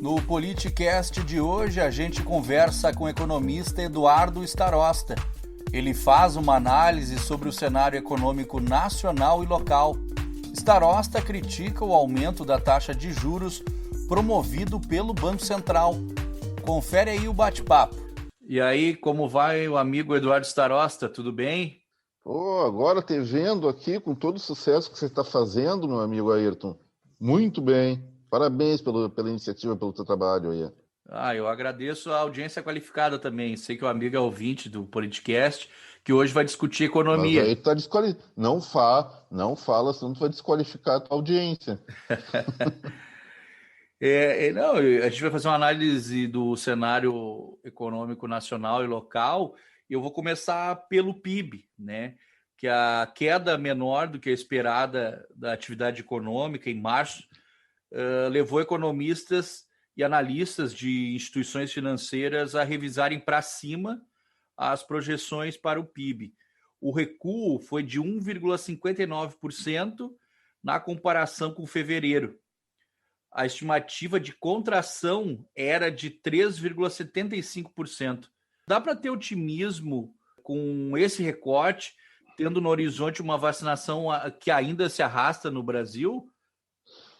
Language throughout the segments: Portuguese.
No Politicast de hoje, a gente conversa com o economista Eduardo Starosta. Ele faz uma análise sobre o cenário econômico nacional e local. Starosta critica o aumento da taxa de juros promovido pelo Banco Central. Confere aí o bate-papo. E aí, como vai o amigo Eduardo Starosta? Tudo bem? Agora te vendo aqui com todo o sucesso que você está fazendo, meu amigo Ayrton. Muito bem. Parabéns pela iniciativa, pelo teu trabalho aí. Eu agradeço a audiência qualificada também. Sei que o amigo é ouvinte do Politicast, que hoje vai discutir Mas aí economia. tá desqualificado. Não fala, senão tu vai desqualificar a tua audiência. Não, a gente vai fazer uma análise do cenário econômico nacional e local, e eu vou começar pelo PIB, né? Que a queda menor do que a esperada da atividade econômica em março levou economistas e analistas de instituições financeiras a revisarem para cima as projeções para o PIB. O recuo foi de 1,59% na comparação com fevereiro. A estimativa de contração era de 3,75%. Dá para ter otimismo com esse recorte, tendo no horizonte uma vacinação que ainda se arrasta no Brasil?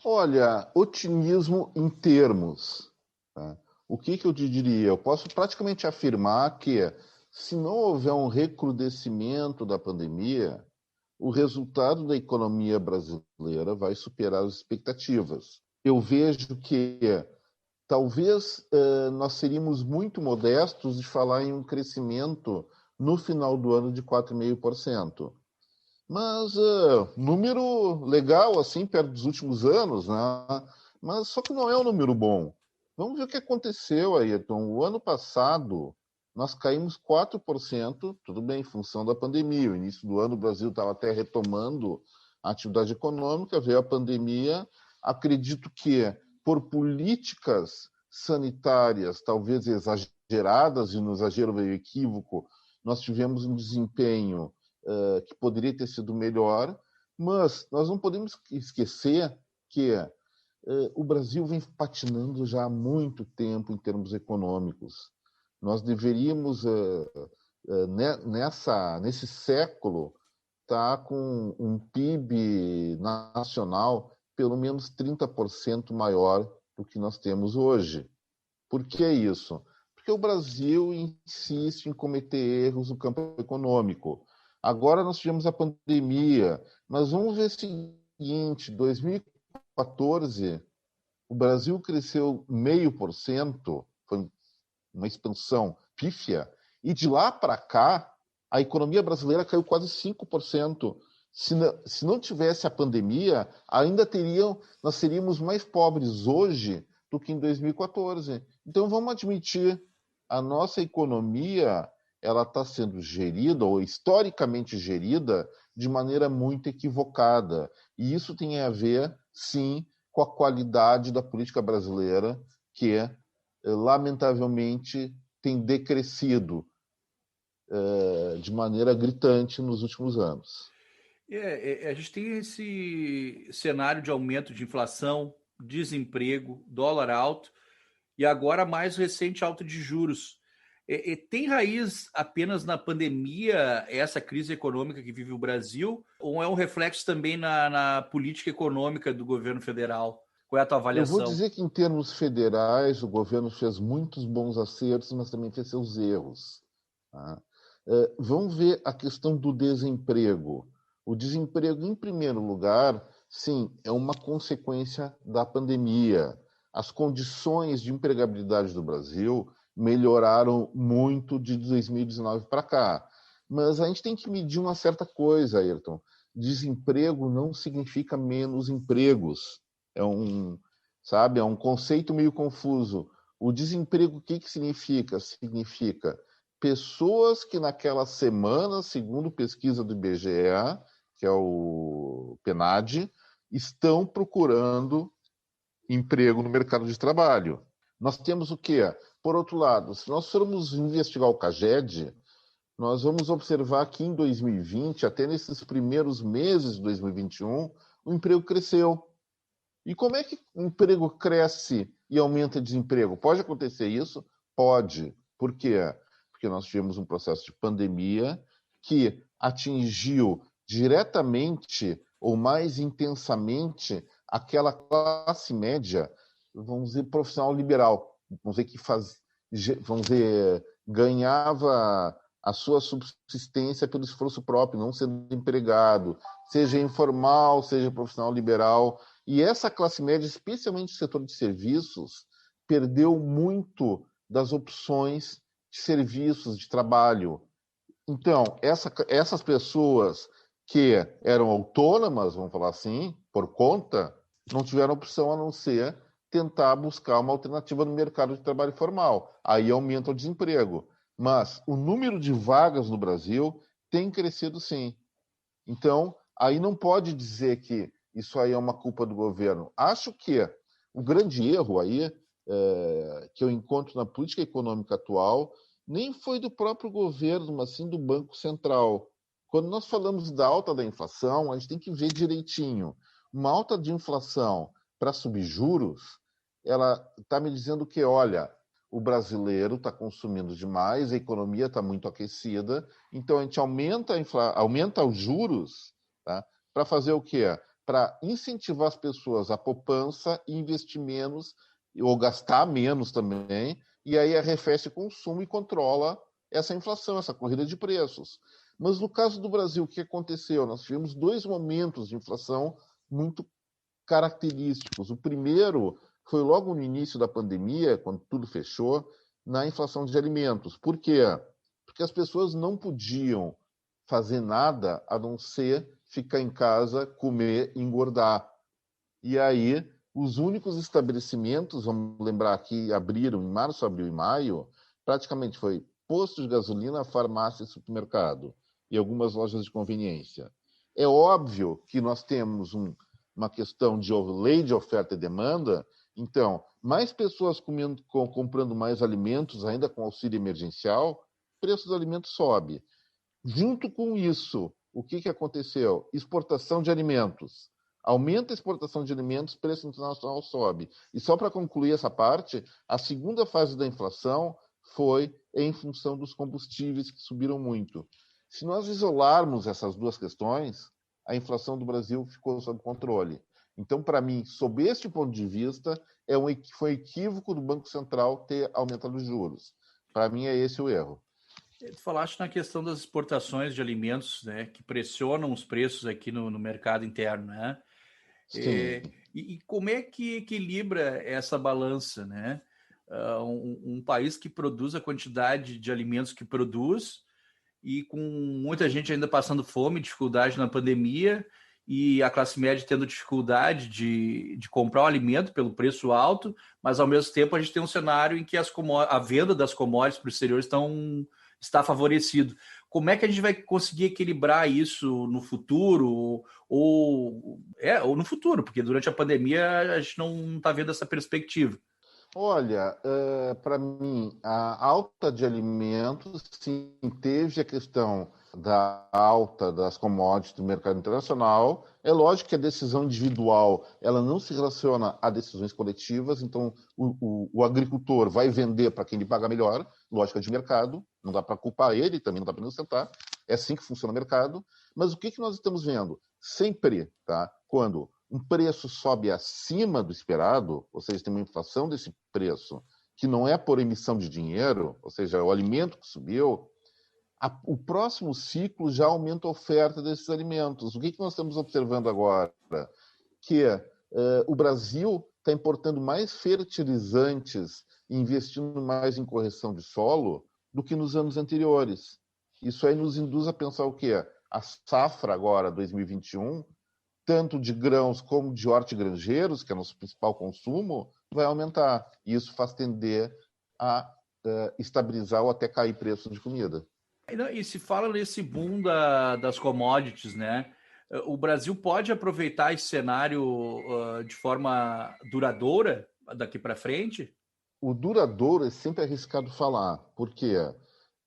Olha, otimismo em termos. Tá? O que eu te diria? Eu posso praticamente afirmar que, se não houver um recrudescimento da pandemia, o resultado da economia brasileira vai superar as expectativas. Eu vejo que talvez nós seríamos muito modestos de falar em um crescimento no final do ano de 4,5%. Mas número legal, assim, perto dos últimos anos, né? Mas só que não é um número bom. Vamos ver o que aconteceu, Ayrton. O ano passado, nós caímos 4%, tudo bem, em função da pandemia. No início do ano, o Brasil estava até retomando a atividade econômica, veio a pandemia. Acredito que, por políticas sanitárias, talvez exageradas, e no exagero veio equívoco, nós tivemos um desempenho que poderia ter sido melhor, mas nós não podemos esquecer que o Brasil vem patinando já há muito tempo em termos econômicos. Nós deveríamos, nesse século, estar com um PIB nacional pelo menos 30% maior do que nós temos hoje. Por que isso? Porque o Brasil insiste em cometer erros no campo econômico. Agora nós tivemos a pandemia, mas vamos ver o seguinte, 2014, o Brasil cresceu 0,5%, foi uma expansão pífia, e de lá para cá, a economia brasileira caiu quase 5%. Se não tivesse a pandemia, nós seríamos mais pobres hoje do que em 2014. Então vamos admitir, a nossa economia ela está sendo gerida, ou historicamente gerida, de maneira muito equivocada. E isso tem a ver, sim, com a qualidade da política brasileira, que, lamentavelmente, tem decrescido de maneira gritante nos últimos anos. A gente tem esse cenário de aumento de inflação, desemprego, dólar alto e agora mais recente alta de juros. Tem raiz apenas na pandemia essa crise econômica que vive o Brasil, ou é um reflexo também na política econômica do governo federal? Qual é a tua Eu vou avaliação? dizer que, em termos federais, o governo fez muitos bons acertos, mas também fez seus erros. Tá? Vamos ver a questão do desemprego. O desemprego, em primeiro lugar, sim, é uma consequência da pandemia. As condições de empregabilidade do Brasil melhoraram muito de 2019 para cá. Mas a gente tem que medir uma certa coisa, Ayrton. Desemprego não significa menos empregos. É um conceito meio confuso. O desemprego, o que significa? Significa pessoas que naquela semana, segundo pesquisa do IBGE, que é o PNAD, estão procurando emprego no mercado de trabalho. Nós temos o quê? Por outro lado, se nós formos investigar o CAGED, nós vamos observar que em 2020, até nesses primeiros meses de 2021, o emprego cresceu. E como é que o emprego cresce e aumenta o desemprego. Pode acontecer isso? Pode. Por quê? Porque nós tivemos um processo de pandemia que atingiu diretamente ou mais intensamente aquela classe média, vamos dizer, profissional liberal, vamos dizer, ganhava a sua subsistência pelo esforço próprio, não sendo empregado, seja informal, seja profissional liberal. E essa classe média, especialmente no setor de serviços, perdeu muito das opções de serviços, de trabalho. Então, essas pessoas que eram autônomas, vamos falar assim, por conta, não tiveram opção a não ser tentar buscar uma alternativa no mercado de trabalho formal. Aí aumenta o desemprego. Mas o número de vagas no Brasil tem crescido sim. Então, aí não pode dizer que isso aí é uma culpa do governo. Acho que o grande erro aí que eu encontro na política econômica atual nem foi do próprio governo, mas sim do Banco Central. Quando nós falamos da alta da inflação, a gente tem que ver direitinho. Uma alta de inflação para subir juros, ela está me dizendo que, olha, o brasileiro está consumindo demais, a economia está muito aquecida, então a gente aumenta os juros, tá? Para fazer o quê? Para incentivar as pessoas a poupança e investir menos, ou gastar menos também, e aí arrefece o consumo e controla essa inflação, essa corrida de preços. Mas no caso do Brasil, o que aconteceu? Nós tivemos dois momentos de inflação muito característicos. O primeiro foi logo no início da pandemia, quando tudo fechou, na inflação de alimentos. Por quê? Porque as pessoas não podiam fazer nada a não ser ficar em casa, comer e engordar. E aí, os únicos estabelecimentos, vamos lembrar que abriram em março, abril e maio, praticamente foi posto de gasolina, farmácia e supermercado, e algumas lojas de conveniência. É óbvio que nós temos uma questão de lei de oferta e demanda, então, mais pessoas comprando mais alimentos, ainda com auxílio emergencial, o preço dos alimentos sobe. Junto com isso, o que aconteceu? Exportação de alimentos. Aumenta a exportação de alimentos, preço internacional sobe. E só para concluir essa parte, a segunda fase da inflação foi em função dos combustíveis, que subiram muito. Se nós isolarmos essas duas questões, a inflação do Brasil ficou sob controle. Então, para mim, sob este ponto de vista, foi equívoco do Banco Central ter aumentado os juros. Para mim, é esse o erro. Tu falaste na questão das exportações de alimentos, né, que pressionam os preços aqui no mercado interno, né? Sim. E como é que equilibra essa balança, né? Um país que produz a quantidade de alimentos que produz e com muita gente ainda passando fome, dificuldade na pandemia e a classe média tendo dificuldade de comprar o alimento pelo preço alto, mas ao mesmo tempo a gente tem um cenário em que a venda das commodities para o exterior está favorecido. Como é que a gente vai conseguir equilibrar isso no futuro? Ou no futuro, porque durante a pandemia a gente não está vendo essa perspectiva. Olha, para mim, a alta de alimentos, sim, teve a questão da alta das commodities do mercado internacional. É lógico que a decisão individual ela não se relaciona a decisões coletivas, então o agricultor vai vender para quem lhe paga melhor, lógica de mercado, não dá para culpar ele, também não dá para inocentar, é assim que funciona o mercado. Mas o que nós estamos vendo? Sempre, tá? Quando um preço sobe acima do esperado, ou seja, tem uma inflação desse preço, que não é por emissão de dinheiro, ou seja, o alimento que subiu, o próximo ciclo já aumenta a oferta desses alimentos. O que nós estamos observando agora? Que o Brasil está importando mais fertilizantes e investindo mais em correção de solo do que nos anos anteriores. Isso aí nos induz a pensar o quê? A safra agora, 2021, tanto de grãos como de hortigranjeiros, que é nosso principal consumo, vai aumentar. E isso faz tender a estabilizar ou até cair preço de comida. E se fala nesse boom das commodities, né? O Brasil pode aproveitar esse cenário de forma duradoura daqui para frente? O duradouro é sempre arriscado falar. Por quê?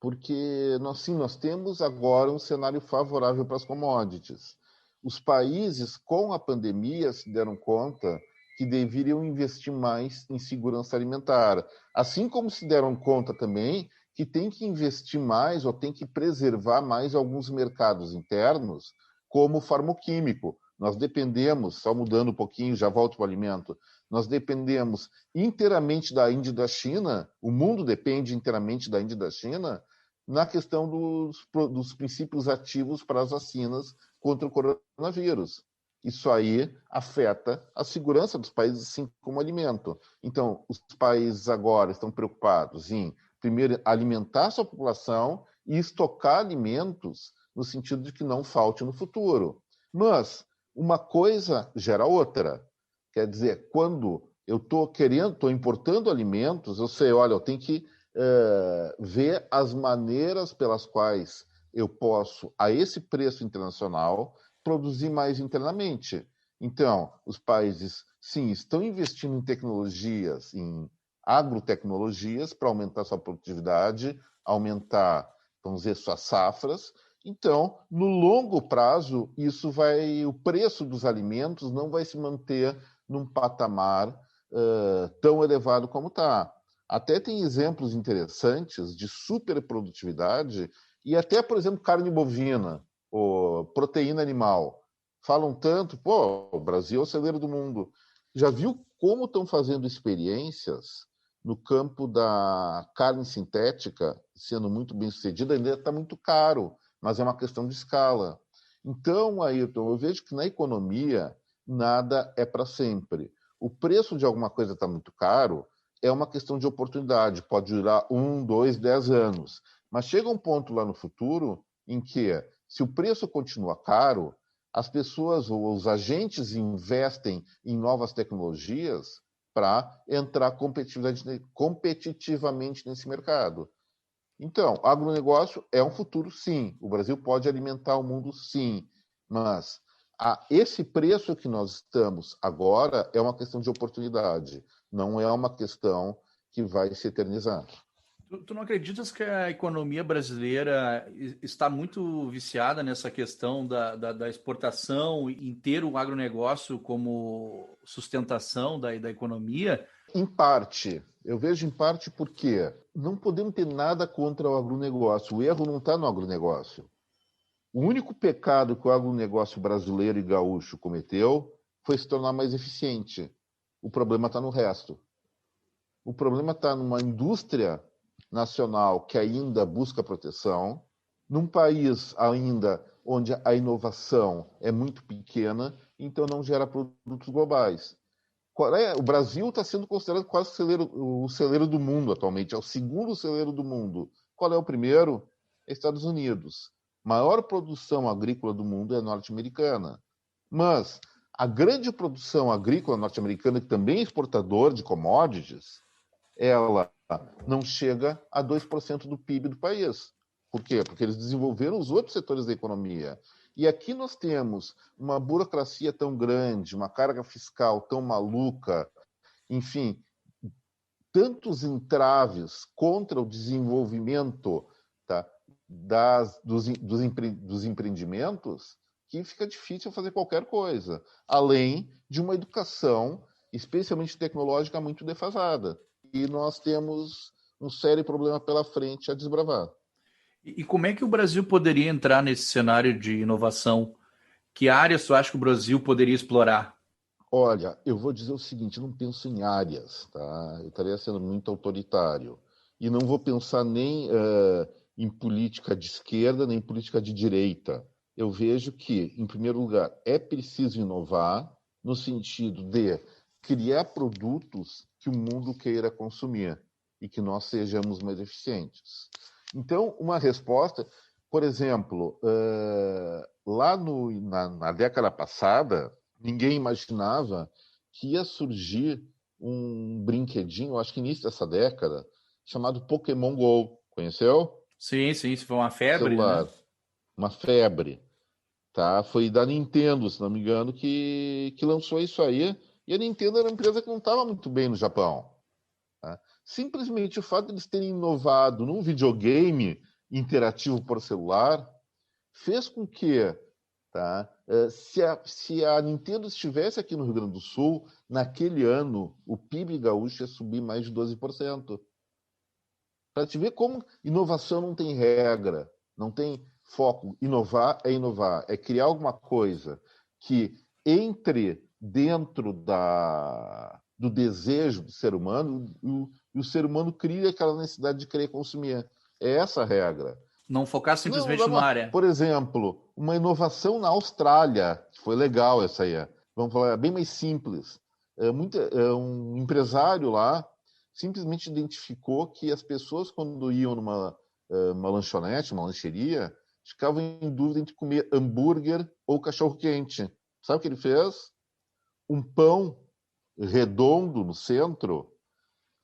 Porque nós temos agora um cenário favorável para as commodities. Os países, com a pandemia, se deram conta que deveriam investir mais em segurança alimentar. Assim como se deram conta também que tem que investir mais ou tem que preservar mais alguns mercados internos, como o farmoquímico. Nós dependemos, só mudando um pouquinho, já volto para o alimento, nós dependemos inteiramente da Índia e da China, o mundo depende inteiramente da Índia e da China, na questão dos princípios ativos para as vacinas contra o coronavírus. Isso aí afeta a segurança dos países, assim como o alimento. Então, os países agora estão preocupados em, primeiro, alimentar sua população e estocar alimentos no sentido de que não falte no futuro. Mas uma coisa gera outra. Quer dizer, quando eu estou importando alimentos, eu sei, olha, eu tenho que ver as maneiras pelas quais eu posso, a esse preço internacional, produzir mais internamente. Então, os países, sim, estão investindo em tecnologias, em agrotecnologias, para aumentar sua produtividade, aumentar, vamos dizer, suas safras. Então, no longo prazo, o preço dos alimentos não vai se manter num patamar tão elevado como está. Até tem exemplos interessantes de superprodutividade e até, por exemplo, carne bovina ou proteína animal. Falam tanto, o Brasil é o celeiro do mundo. Já viu como estão fazendo experiências no campo da carne sintética, sendo muito bem sucedida? Ainda está muito caro, mas é uma questão de escala. Então, Ayrton, eu vejo que na economia nada é para sempre. O preço de alguma coisa está muito caro, é uma questão de oportunidade, pode durar 1, 2, 10 anos. Mas chega um ponto lá no futuro em que, se o preço continua caro, as pessoas ou os agentes investem em novas tecnologias para entrar competitivamente nesse mercado. Então, agronegócio é um futuro, sim. O Brasil pode alimentar o mundo, sim. Mas esse preço que nós estamos agora é uma questão de oportunidade, não é uma questão que vai se eternizar. Tu não acreditas que a economia brasileira está muito viciada nessa questão da exportação e ter o agronegócio como sustentação da economia? Em parte. Eu vejo em parte porque não podemos ter nada contra o agronegócio. O erro não está no agronegócio. O único pecado que o agronegócio brasileiro e gaúcho cometeu foi se tornar mais eficiente. O problema está no resto. O problema está numa indústria nacional que ainda busca proteção, num país ainda onde a inovação é muito pequena, então não gera produtos globais. O Brasil está sendo considerado quase o celeiro do mundo atualmente, é o segundo celeiro do mundo. Qual é o primeiro? É Estados Unidos. Maior produção agrícola do mundo é norte-americana. Mas a grande produção agrícola norte-americana, que também é exportador de commodities, ela não chega a 2% do PIB do país. Por quê? Porque eles desenvolveram os outros setores da economia. E aqui nós temos uma burocracia tão grande, uma carga fiscal tão maluca, enfim, tantos entraves contra o desenvolvimento, tá, dos empreendimentos, que fica difícil fazer qualquer coisa, além de uma educação, especialmente tecnológica, muito defasada. E nós temos um sério problema pela frente a desbravar. E como é que o Brasil poderia entrar nesse cenário de inovação? Que áreas tu acha que o Brasil poderia explorar? Olha, eu vou dizer o seguinte, não penso em áreas, tá? Eu estaria sendo muito autoritário. E não vou pensar nem em política de esquerda, nem em política de direita. Eu vejo que, em primeiro lugar, é preciso inovar no sentido de criar produtos que o mundo queira consumir e que nós sejamos mais eficientes. Então, uma resposta, por exemplo, lá na década passada, ninguém imaginava que ia surgir um brinquedinho, acho que início dessa década, chamado Pokémon Go. Conheceu? Sim, sim, isso foi uma febre, né? Celular. Uma febre. Tá? Foi da Nintendo, se não me engano, que lançou isso aí. E a Nintendo era uma empresa que não estava muito bem no Japão. Tá? Simplesmente o fato de eles terem inovado num videogame interativo por celular fez com que Tá? Se a Nintendo estivesse aqui no Rio Grande do Sul, naquele ano, o PIB gaúcho ia subir mais de 12%. Para te ver como inovação não tem regra, não tem foco. Inovar, é criar alguma coisa que entre dentro do desejo do ser humano e o ser humano cria aquela necessidade de querer consumir. É essa a regra. Não focar Não, simplesmente numa área. por exemplo, uma inovação na Austrália, que foi legal essa aí. Vamos falar, é bem mais simples. Um empresário lá simplesmente identificou que as pessoas, quando iam uma lanchonete, uma lancheria, ficavam em dúvida entre comer hambúrguer ou cachorro-quente. Sabe o que ele fez? Um pão redondo no centro,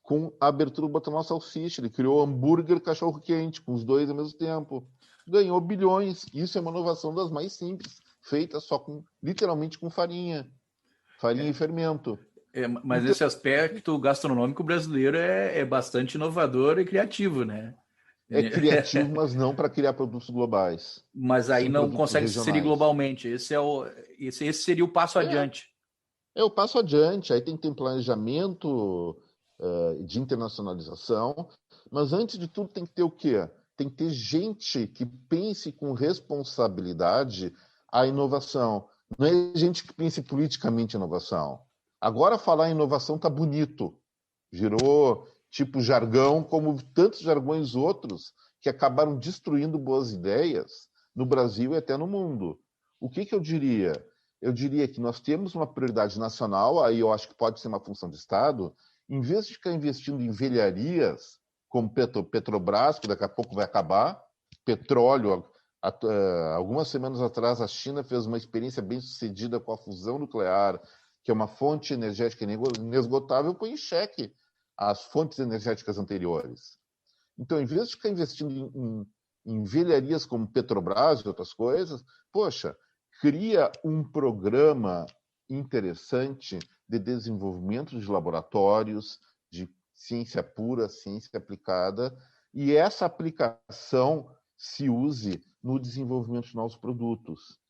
com a abertura botando uma salsicha. Ele criou hambúrguer cachorro-quente, com os dois ao mesmo tempo. Ganhou bilhões. Isso é uma inovação das mais simples, feita só literalmente com farinha e fermento. Mas então, esse aspecto gastronômico brasileiro é bastante inovador e criativo, né? É criativo, mas não para criar produtos globais. Mas aí não consegue se inserir globalmente. Esse seria o passo adiante. É o passo adiante. Aí tem que ter um planejamento de internacionalização. Mas antes de tudo tem que ter o quê? Tem que ter gente que pense com responsabilidade a inovação. Não é gente que pense politicamente a inovação. Agora falar em inovação tá bonito. Virou tipo jargão, como tantos jargões outros que acabaram destruindo boas ideias no Brasil e até no mundo. O que eu diria? Eu diria que nós temos uma prioridade nacional, aí eu acho que pode ser uma função de Estado, em vez de ficar investindo em velharias, como Petrobras, que daqui a pouco vai acabar, petróleo. Algumas semanas atrás, a China fez uma experiência bem sucedida com a fusão nuclear, que é uma fonte energética inesgotável, põe em xeque as fontes energéticas anteriores. Então, em vez de ficar investindo em velharias como Petrobras e outras coisas, poxa, cria um programa interessante de desenvolvimento de laboratórios, de ciência pura, ciência aplicada, e essa aplicação se use no desenvolvimento de novos produtos.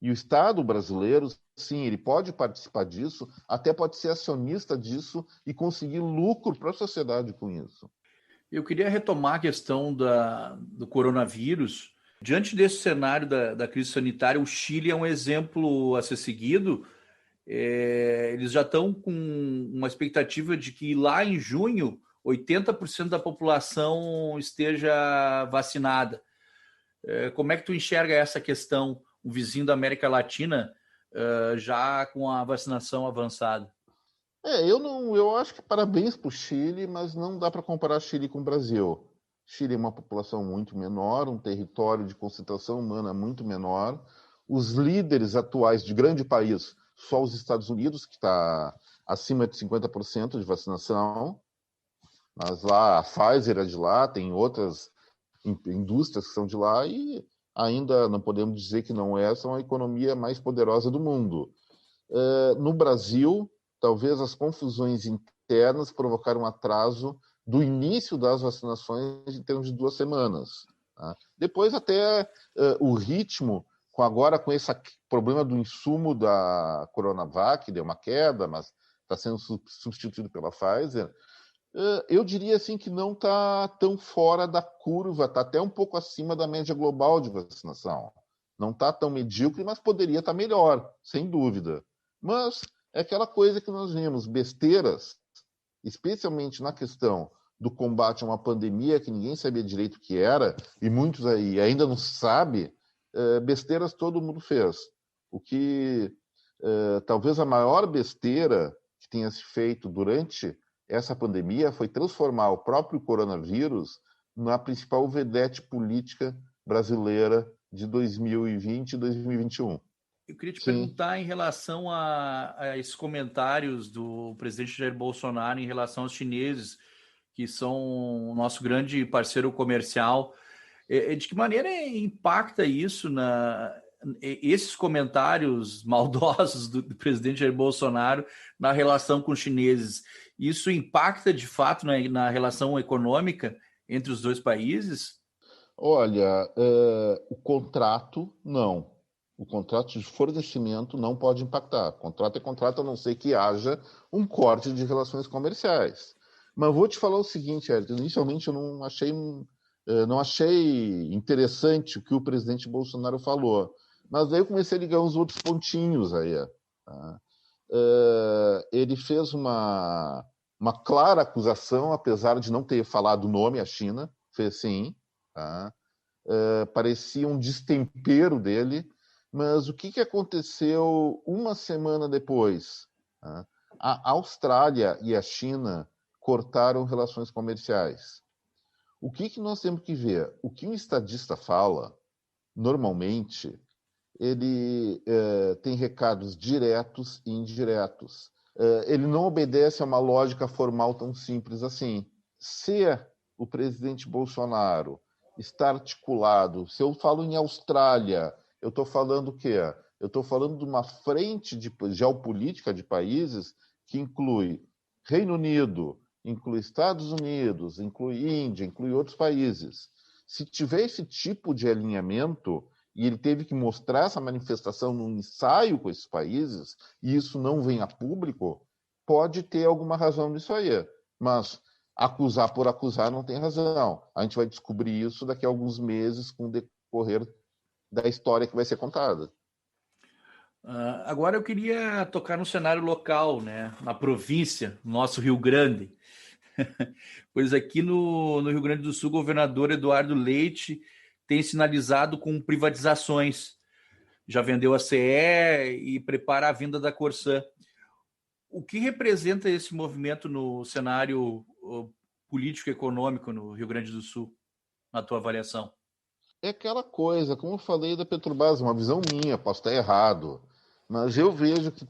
E o Estado brasileiro, sim, ele pode participar disso, até pode ser acionista disso e conseguir lucro para a sociedade com isso. Eu queria retomar a questão do coronavírus. Diante desse cenário da crise sanitária, o Chile é um exemplo a ser seguido. Eles já estão com uma expectativa de que lá em junho, 80% da população esteja vacinada. Como é que tu enxerga essa questão, o vizinho da América Latina já com a vacinação avançada? Eu acho que parabéns para o Chile, mas não dá para comparar Chile com o Brasil. Chile é uma população muito menor, um território de concentração humana muito menor. Os líderes atuais de grande país, só os Estados Unidos, que está acima de 50% de vacinação. Mas lá, a Pfizer é de lá, tem outras indústrias que são de lá e ainda não podemos dizer que não é, são a economia mais poderosa do mundo. No Brasil, talvez as confusões internas provocaram um atraso do início das vacinações em termos de 2 semanas. Tá? Depois até o ritmo, agora com esse problema do insumo da Coronavac, deu uma queda, mas está sendo substituído pela Pfizer, eu diria assim que não está tão fora da curva, está até um pouco acima da média global de vacinação. Não está tão medíocre, mas poderia estar melhor, sem dúvida. Mas é aquela coisa que nós vemos, besteiras, especialmente na questão do combate a uma pandemia que ninguém sabia direito o que era, e muitos aí ainda não sabem, besteiras todo mundo fez. O que talvez a maior besteira que tenha se feito durante essa pandemia foi transformar o próprio coronavírus na principal vedete política brasileira de 2020 e 2021. Eu queria te perguntar em relação a esses comentários do presidente Jair Bolsonaro em relação aos chineses, que são o nosso grande parceiro comercial. De que maneira impacta isso esses comentários maldosos do presidente Jair Bolsonaro na relação com os chineses? Isso impacta, de fato, na relação econômica entre os dois países? Olha, o contrato, não. O contrato de fornecimento não pode impactar. Contrato é contrato, a não ser que haja um corte de relações comerciais. Mas vou te falar o seguinte, Hélio, inicialmente eu não achei interessante o que o presidente Bolsonaro falou, mas daí eu comecei a ligar uns outros pontinhos aí. Tá? Ele fez uma clara acusação, apesar de não ter falado o nome, a China, fez sim, tá? Parecia um destempero dele, mas o que aconteceu uma semana depois? Tá? A Austrália e a China cortaram relações comerciais. O que nós temos que ver? O que um estadista fala, normalmente, ele tem recados diretos e indiretos. Ele não obedece a uma lógica formal tão simples assim. Se o presidente Bolsonaro está articulado, se eu falo em Austrália, eu estou falando o quê? Eu estou falando de uma frente de geopolítica de países que inclui Reino Unido, inclui Estados Unidos, inclui Índia, inclui outros países. Se tiver esse tipo de alinhamento, e ele teve que mostrar essa manifestação num ensaio com esses países, e isso não vem a público, pode ter alguma razão nisso aí. Mas acusar por acusar não tem razão. A gente vai descobrir isso daqui a alguns meses com o decorrer da história que vai ser contada. Agora eu queria tocar no cenário local, né, na província, no nosso Rio Grande. Pois aqui no Rio Grande do Sul, o governador Eduardo Leite tem sinalizado com privatizações. Já vendeu a CE e prepara a vinda da Corsã. O que representa esse movimento no cenário político-econômico no Rio Grande do Sul, na tua avaliação? É aquela coisa, como eu falei da Petrobras, uma visão minha, posso estar errado, mas eu vejo que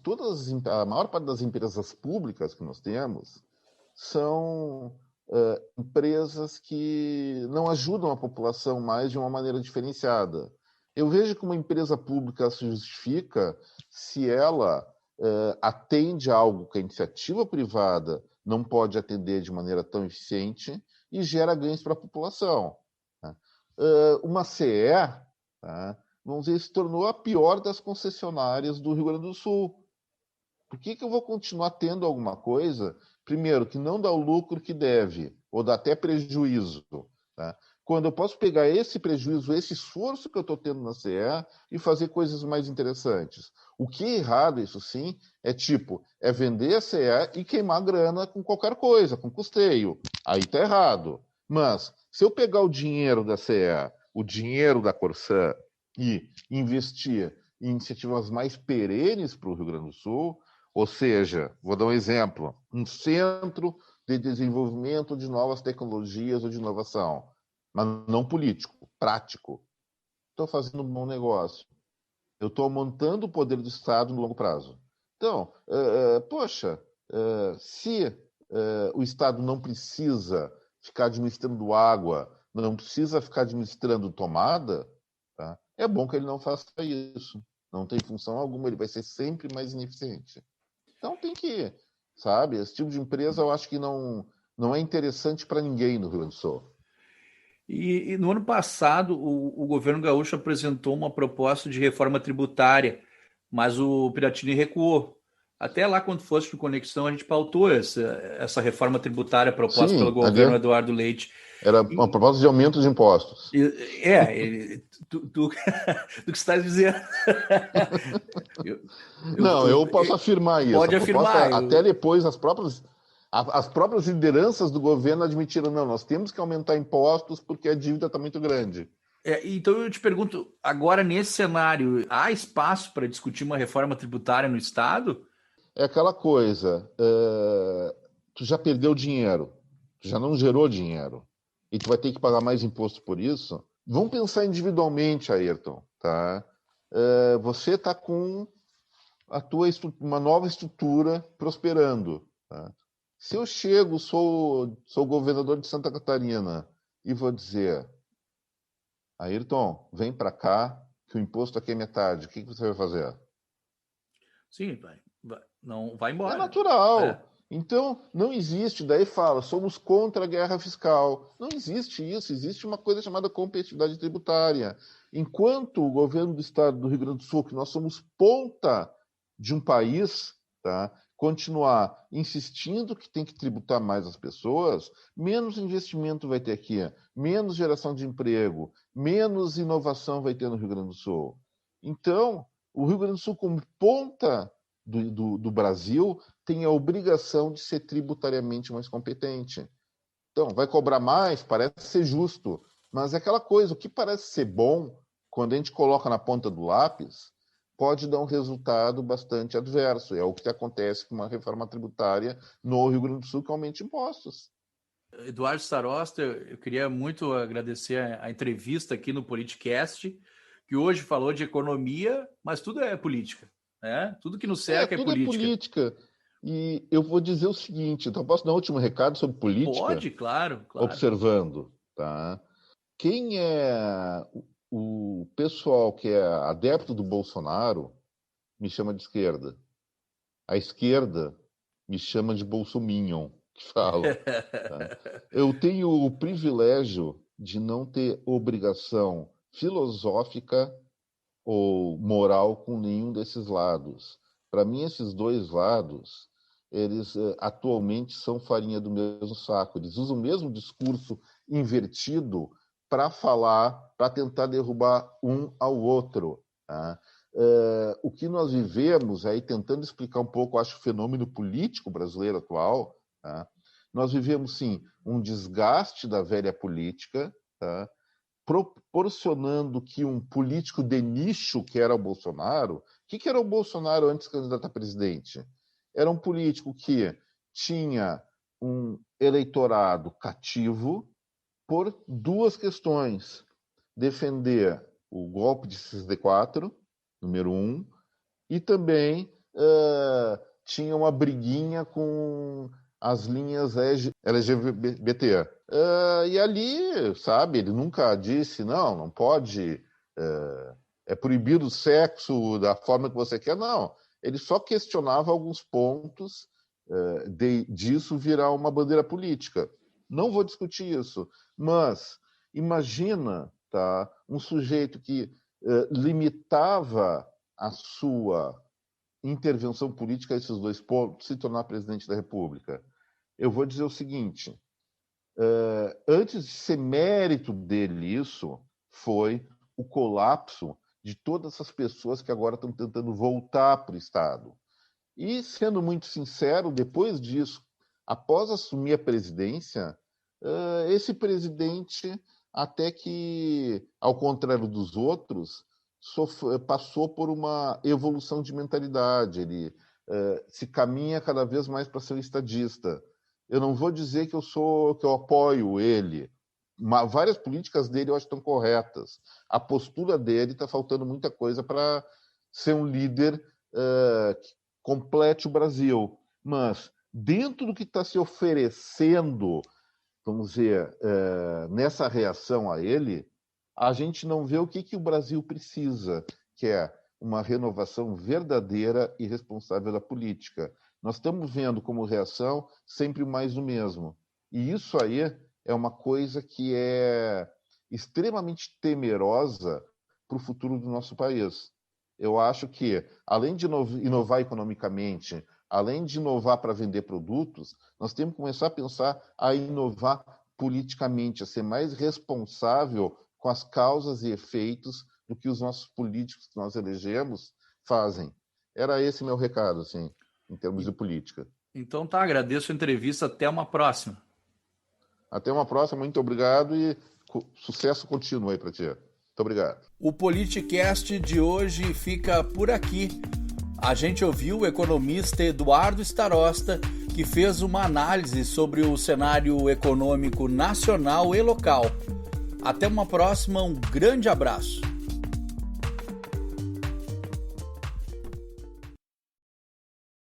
a maior parte das empresas públicas que nós temos são empresas que não ajudam a população mais de uma maneira diferenciada. Eu vejo que uma empresa pública se justifica se ela atende a algo que a iniciativa privada não pode atender de maneira tão eficiente e gera ganhos para a população. Tá? Uma CE, tá, vamos dizer, se tornou a pior das concessionárias do Rio Grande do Sul. Por que eu vou continuar tendo alguma coisa, primeiro, que não dá o lucro que deve, ou dá até prejuízo, tá? Quando eu posso pegar esse prejuízo, esse esforço que eu estou tendo na CE e fazer coisas mais interessantes. O que é errado, isso sim, é vender a CE e queimar grana com qualquer coisa, com custeio. Aí está errado. Mas, se eu pegar o dinheiro da CE, o dinheiro da Corsã e investir em iniciativas mais perenes para o Rio Grande do Sul, ou seja, vou dar um exemplo, um centro de desenvolvimento de novas tecnologias ou de inovação, mas não político, prático. Estou fazendo um bom negócio. Eu estou montando o poder do Estado no longo prazo. Então, se o Estado não precisa ficar administrando água, não precisa ficar administrando tomada, tá? É bom que ele não faça isso. Não tem função alguma, ele vai ser sempre mais ineficiente. Então tem que, sabe, esse tipo de empresa eu acho que não é interessante para ninguém no Rio Grande do Sul. E no ano passado, o governo gaúcho apresentou uma proposta de reforma tributária, mas o Piratini recuou. Até lá, quando fosse para Conexão, a gente pautou essa reforma tributária proposta pelo Sim, governo Eduardo Leite. era uma proposta de aumento de impostos. Tu que estás dizendo. Eu posso afirmar isso. Pode A proposta, afirmar. até depois, as próprias lideranças do governo admitiram, não, nós temos que aumentar impostos porque a dívida está muito grande. Então eu te pergunto, agora nesse cenário, há espaço para discutir uma reforma tributária no Estado? É aquela coisa, tu já perdeu dinheiro, tu já não gerou dinheiro, e tu vai ter que pagar mais imposto por isso. Vamos pensar individualmente, Ayrton, tá? Você está com uma nova estrutura prosperando. Tá? Se eu chego, sou governador de Santa Catarina e vou dizer, Ayrton, vem para cá, que o imposto aqui é metade, o que você vai fazer? Sim, não vai embora. É natural. É. Então, não existe, daí fala, somos contra a guerra fiscal. Não existe isso, existe uma coisa chamada competitividade tributária. Enquanto o governo do estado do Rio Grande do Sul, que nós somos ponta de um país, tá, continuar insistindo que tem que tributar mais as pessoas, menos investimento vai ter aqui, menos geração de emprego, menos inovação vai ter no Rio Grande do Sul. Então, o Rio Grande do Sul, como ponta do Brasil, tem a obrigação de ser tributariamente mais competente. Então, vai cobrar mais, parece ser justo, mas é aquela coisa, o que parece ser bom, quando a gente coloca na ponta do lápis, pode dar um resultado bastante adverso. É o que acontece com uma reforma tributária no Rio Grande do Sul, que aumenta impostos. Eduardo Starosta, eu queria muito agradecer a entrevista aqui no Politicast, que hoje falou de economia, mas tudo é política, né? Tudo que nos cerca é tudo política. É política. E eu vou dizer o seguinte, então posso dar um último recado sobre política? Pode, claro. Observando, tá? Quem é o pessoal que é adepto do Bolsonaro me chama de esquerda. A esquerda me chama de bolsominion, que fala. Tá? Eu tenho o privilégio de não ter obrigação filosófica ou moral com nenhum desses lados. Para mim, esses dois lados, eles atualmente são farinha do mesmo saco. Eles usam o mesmo discurso invertido para falar, para tentar derrubar um ao outro. Tá? O que nós vivemos, aí tentando explicar um pouco, acho, o fenômeno político brasileiro atual, tá? Nós vivemos, sim, um desgaste da velha política, tá? Proporcionando que um político de nicho, que era o Bolsonaro... O que era o Bolsonaro antes de candidato a presidente? Era um político que tinha um eleitorado cativo por duas questões. Defender o golpe de 64, número 1, e também tinha uma briguinha com as linhas LGBT. E ali, sabe, ele nunca disse, não pode, é proibido o sexo da forma que você quer, não. Ele só questionava alguns pontos disso virar uma bandeira política. Não vou discutir isso, mas imagina, tá, um sujeito que limitava a sua intervenção política a esses dois pontos, se tornar presidente da República. Eu vou dizer o seguinte, antes de ser mérito dele isso, foi o colapso de todas essas pessoas que agora estão tentando voltar para o Estado. E, sendo muito sincero, depois disso, após assumir a presidência, esse presidente, até que, ao contrário dos outros, passou por uma evolução de mentalidade. Ele se caminha cada vez mais para ser um estadista. Eu não vou dizer que eu apoio ele. Várias políticas dele eu acho que estão corretas. A postura dele está faltando muita coisa para ser um líder que complete o Brasil. Mas, dentro do que está se oferecendo, vamos dizer, nessa reação a ele, a gente não vê o que o Brasil precisa, que é uma renovação verdadeira e responsável da política. Nós estamos vendo como reação sempre mais o mesmo. E isso aí é uma coisa que é extremamente temerosa para o futuro do nosso país. Eu acho que, além de inovar economicamente, além de inovar para vender produtos, nós temos que começar a pensar a inovar politicamente, a ser mais responsável com as causas e efeitos do que os nossos políticos que nós elegemos fazem. Era esse meu recado, assim, em termos de política. Então tá, agradeço a entrevista, até uma próxima. Até uma próxima, muito obrigado e sucesso contínuo aí para ti. Muito obrigado. O Politicast de hoje fica por aqui. A gente ouviu o economista Eduardo Starosta, que fez uma análise sobre o cenário econômico nacional e local. Até uma próxima, um grande abraço.